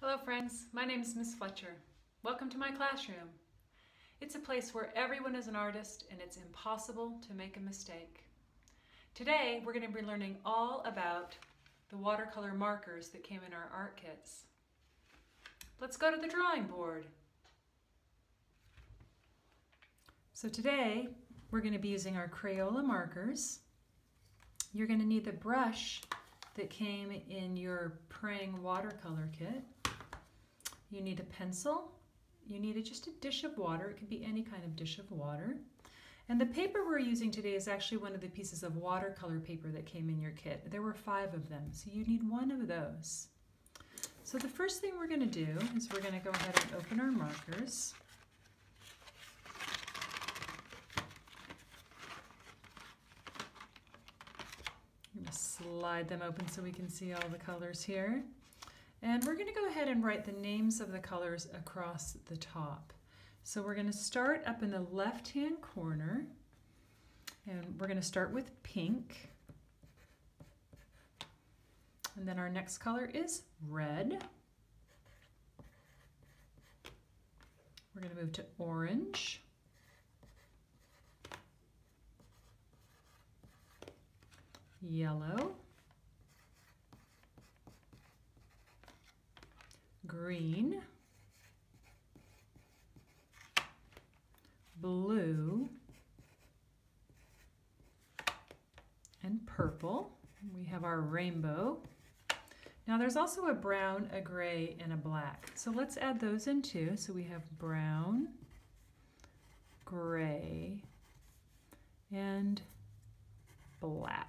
Hello friends, my name is Miss Fletcher. Welcome to my classroom. It's a place where everyone is an artist and it's impossible to make a mistake. Today we're going to be learning all about the watercolor markers that came in our art kits. Let's go to the drawing board. So today we're going to be using our Crayola markers. You're going to need the brush that came in your Praying watercolor kit. You need a pencil. You need just a dish of water. It could be any kind of dish of water. And the paper we're using today is actually one of the pieces of watercolor paper that came in your kit. There were 5 of them, so you need one of those. So the first thing we're going to do is we're going to go ahead and open our markers. I'm going to slide them open so we can see all the colors here. And we're going to go ahead and write the names of the colors across the top. So we're going to start up in the left-hand corner, and we're going to start with pink. And then our next color is red. We're going to move to orange. Yellow. Green, blue, and purple. We have our rainbow. Now there's also a brown, a gray, and a black. So let's add those in too. So we have brown, gray, and black.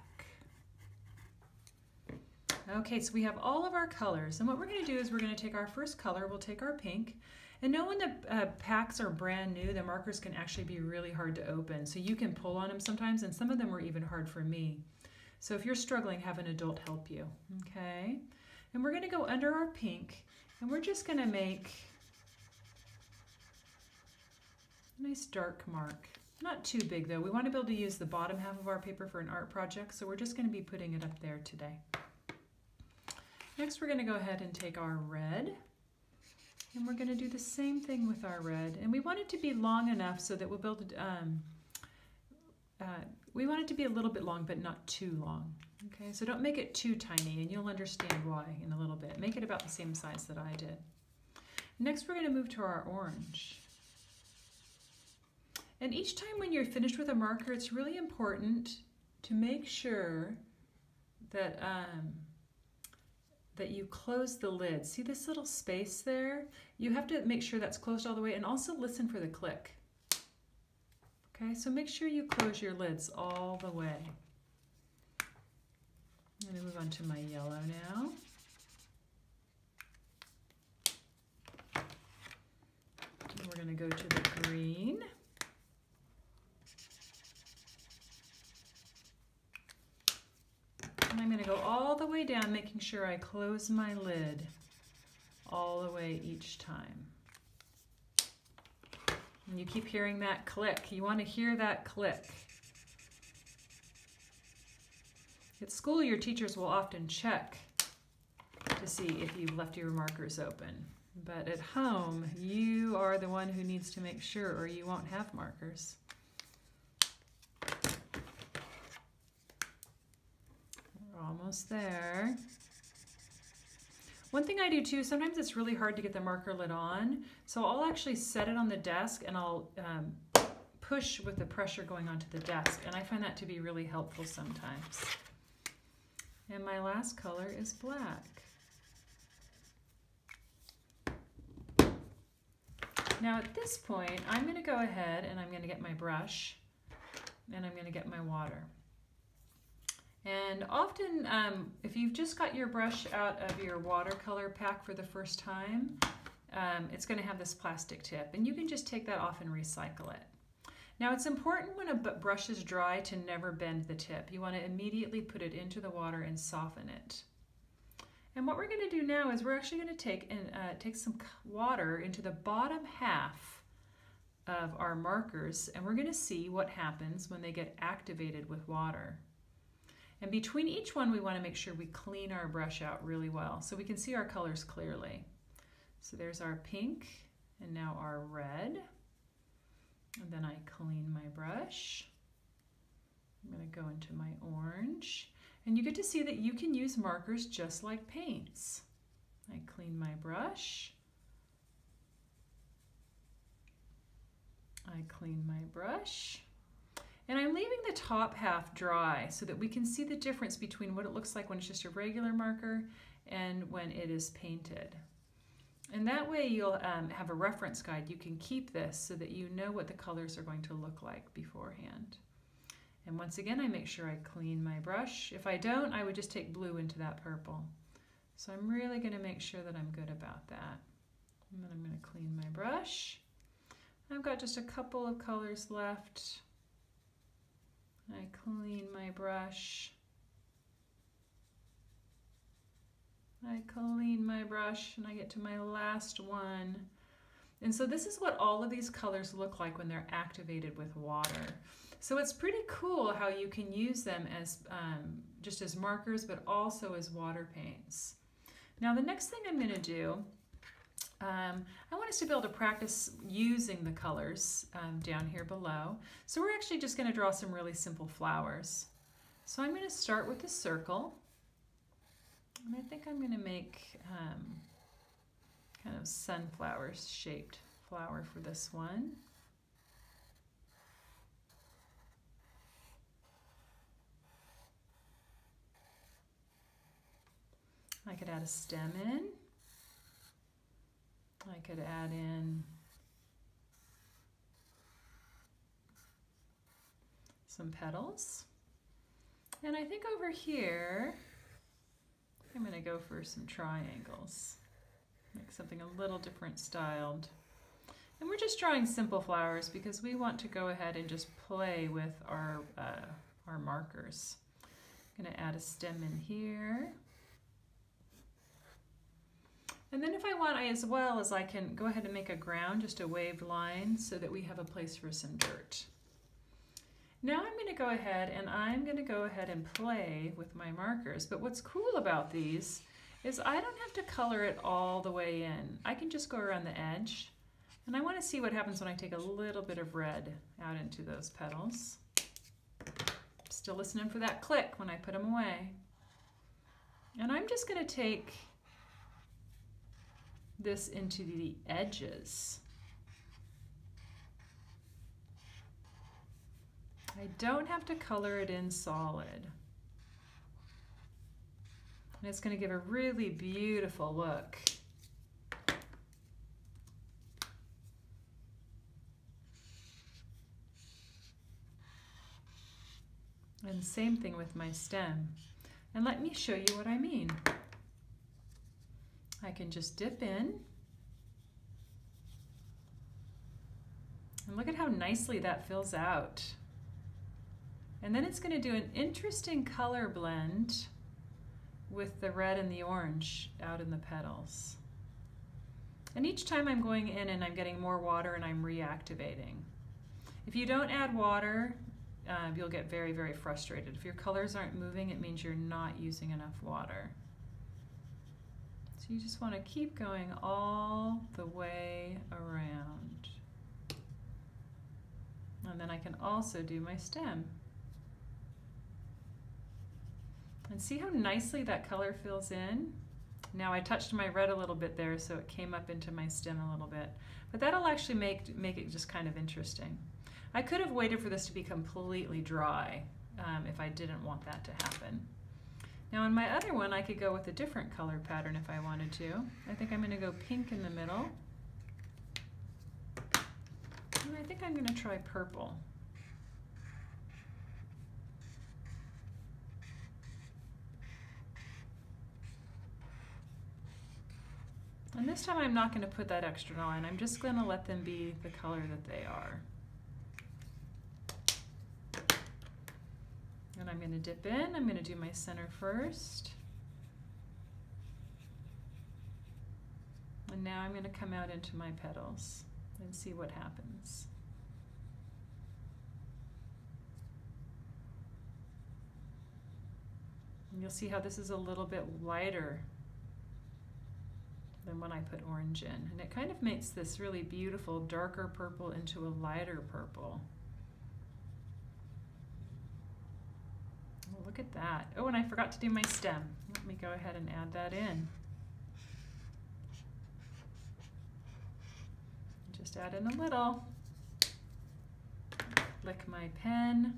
Okay, so we have all of our colors, and what we're going to do is we're going to take our first color, we'll take our pink, and know when the packs are brand new, the markers can actually be really hard to open, so you can pull on them sometimes, and some of them were even hard for me. So if you're struggling, have an adult help you, okay? And we're going to go under our pink, and we're just going to make a nice dark mark. Not too big though, we want to be able to use the bottom half of our paper for an art project, so we're just going to be putting it up there today. Next, we're going to go ahead and take our red, and we're going to do the same thing with our red. And we want it to be long enough so that we'll be able to, we want it to be a little bit long, but not too long. Okay, so don't make it too tiny, and you'll understand why in a little bit. Make it about the same size that I did. Next, we're going to move to our orange. And each time when you're finished with a marker, it's really important to make sure that that you close the lid. See this little space there? You have to make sure that's closed all the way, and also listen for the click. Okay, so make sure you close your lids all the way. I'm going to move on to my yellow now. And we're going to go to the green. And I'm going to go all the way down, making sure I close my lid all the way each time. And you keep hearing that click. You want to hear that click. At school, your teachers will often check to see if you've left your markers open. But at home, you are the one who needs to make sure, or you won't have markers. Almost there. One thing I do too, sometimes it's really hard to get the marker lid on, so I'll actually set it on the desk and I'll push with the pressure going onto the desk, and I find that to be really helpful sometimes. And my last color is black. Now at this point, I'm going to go ahead and I'm going to get my brush and I'm going to get my water. And often, if you've just got your brush out of your watercolor pack for the first time, it's going to have this plastic tip, and you can just take that off and recycle it. Now it's important when a brush is dry to never bend the tip. You want to immediately put it into the water and soften it. And what we're going to do now is we're actually going to take some water into the bottom half of our markers, and we're going to see what happens when they get activated with water. And between each one, we want to make sure we clean our brush out really well so we can see our colors clearly. So there's our pink and now our red. And then I clean my brush. I'm going to go into my orange. And you get to see that you can use markers just like paints. I clean my brush. I clean my brush. And I'm leaving the top half dry so that we can see the difference between what it looks like when it's just a regular marker and when it is painted. And that way you'll have a reference guide. You can keep this so that you know what the colors are going to look like beforehand. And once again, I make sure I clean my brush. If I don't, I would just take blue into that purple. So I'm really going to make sure that I'm good about that. And then I'm going to clean my brush. I've got just a couple of colors left. I clean my brush. I clean my brush and I get to my last one. And so this is what all of these colors look like when they're activated with water. So it's pretty cool how you can use them as just as markers, but also as water paints. Now the next thing I'm going to do, I want us to be able to practice using the colors down here below. So we're actually just going to draw some really simple flowers. So I'm going to start with a circle. And I think I'm going to make kind of sunflower shaped flower for this one. I could add a stem in. I could add in some petals. And I think over here, I'm going to go for some triangles. Make something a little different styled. And we're just drawing simple flowers because we want to go ahead and just play with our markers. I'm going to add a stem in here. And then if I want, as well as I can go ahead and make a ground, just a waved line, so that we have a place for some dirt. Now I'm going to go ahead and play with my markers. But what's cool about these is I don't have to color it all the way in. I can just go around the edge. And I want to see what happens when I take a little bit of red out into those petals. Still listening for that click when I put them away. And I'm just going to take this into the edges. I don't have to color it in solid. And it's going to give a really beautiful look. And same thing with my stem. And let me show you what I mean. I can just dip in. And look at how nicely that fills out. And then it's going to do an interesting color blend with the red and the orange out in the petals. And each time I'm going in and I'm getting more water and I'm reactivating. If you don't add water, you'll get very, very frustrated. If your colors aren't moving, it means you're not using enough water. So you just want to keep going all the way around. And then I can also do my stem. And see how nicely that color fills in? Now I touched my red a little bit there, so it came up into my stem a little bit. But that'll actually make it just kind of interesting. I could have waited for this to be completely dry if I didn't want that to happen. Now on my other one, I could go with a different color pattern if I wanted to. I think I'm going to go pink in the middle. And I think I'm going to try purple. And this time I'm not going to put that extra line. I'm just going to let them be the color that they are. And I'm going to dip in. I'm going to do my center first. And now I'm going to come out into my petals and see what happens. And you'll see how this is a little bit lighter than when I put orange in. And it kind of makes this really beautiful darker purple into a lighter purple. Oh, look at that. Oh, and I forgot to do my stem. Let me go ahead and add that in. Just add in a little. Lick my pen.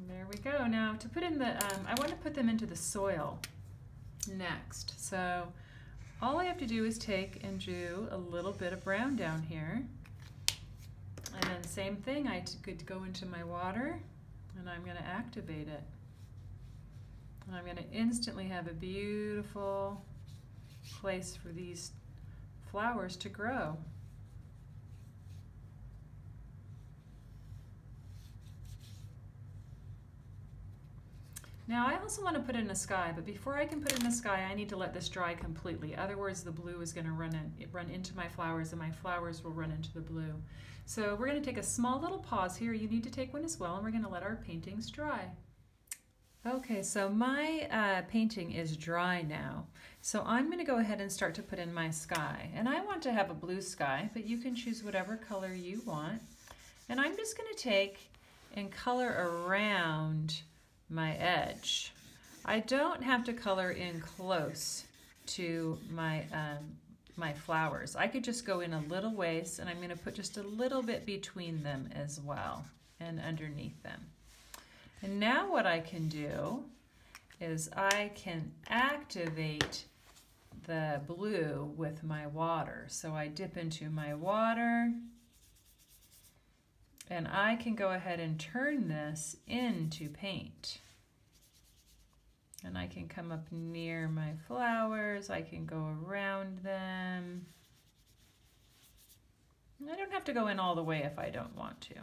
There we go. Now to put in the, I want to put them into the soil next. So all I have to do is take and do a little bit of brown down here. And then same thing, I could go into my water and I'm going to activate it. And I'm going to instantly have a beautiful place for these flowers to grow. Now I also want to put in a sky, but before I can put in the sky, I need to let this dry completely. Otherwise the blue is going to run into my flowers, and my flowers will run into the blue. So we're going to take a small little pause here. You need to take one as well, and we're going to let our paintings dry. Okay, so my painting is dry now. So I'm going to go ahead and start to put in my sky. And I want to have a blue sky, but you can choose whatever color you want. And I'm just going to take and color around my edge. I don't have to color in close to my my flowers. I could just go in a little ways, and I'm going to put just a little bit between them as well and underneath them. And now what I can do is I can activate the blue with my water. So I dip into my water, and I can go ahead and turn this into paint. And I can come up near my flowers, I can go around them. I don't have to go in all the way if I don't want to.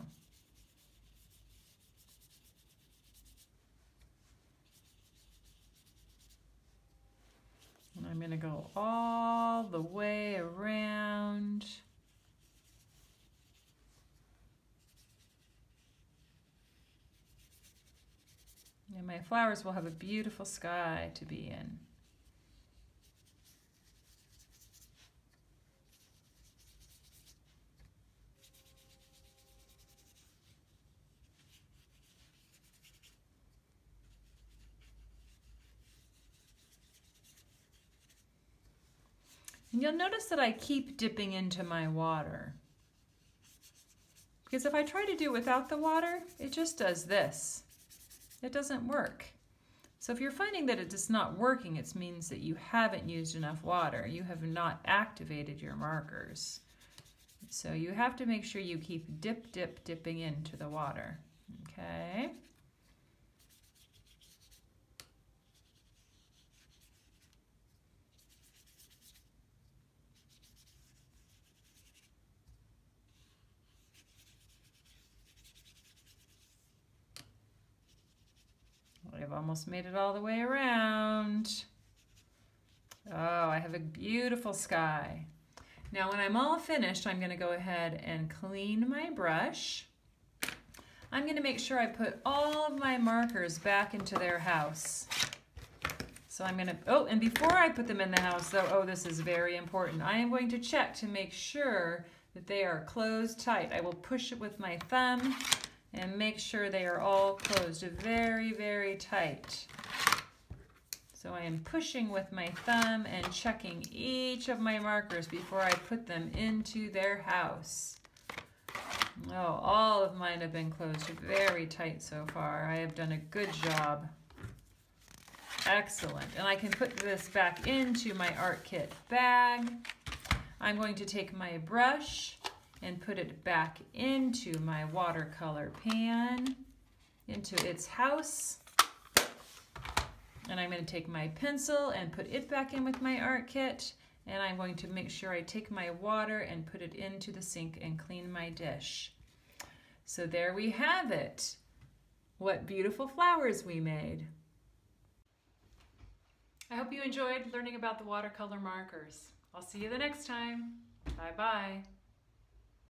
And I'm going to go all the way around. And my flowers will have a beautiful sky to be in. And you'll notice that I keep dipping into my water. Because if I try to do it without the water, it just does this. It doesn't work. So if you're finding that it is not working, it means that you haven't used enough water. You have not activated your markers. So you have to make sure you keep dipping into the water. Okay. I've almost made it all the way around. Oh, I have a beautiful sky. Now when I'm all finished, I'm going to go ahead and clean my brush. I'm going to make sure I put all of my markers back into their house. So I'm going to, oh, and before I put them in the house though, oh, this is very important. I am going to check to make sure that they are closed tight. I will push it with my thumb and make sure they are all closed very, very tight. So I am pushing with my thumb and checking each of my markers before I put them into their house. Oh, all of mine have been closed very tight so far. I have done a good job. Excellent. And I can put this back into my art kit bag. I'm going to take my brush and put it back into my watercolor pan, into its house. And I'm going to take my pencil and put it back in with my art kit. And I'm going to make sure I take my water and put it into the sink and clean my dish. So there we have it. What beautiful flowers we made. I hope you enjoyed learning about the watercolor markers. I'll see you the next time. Bye-bye.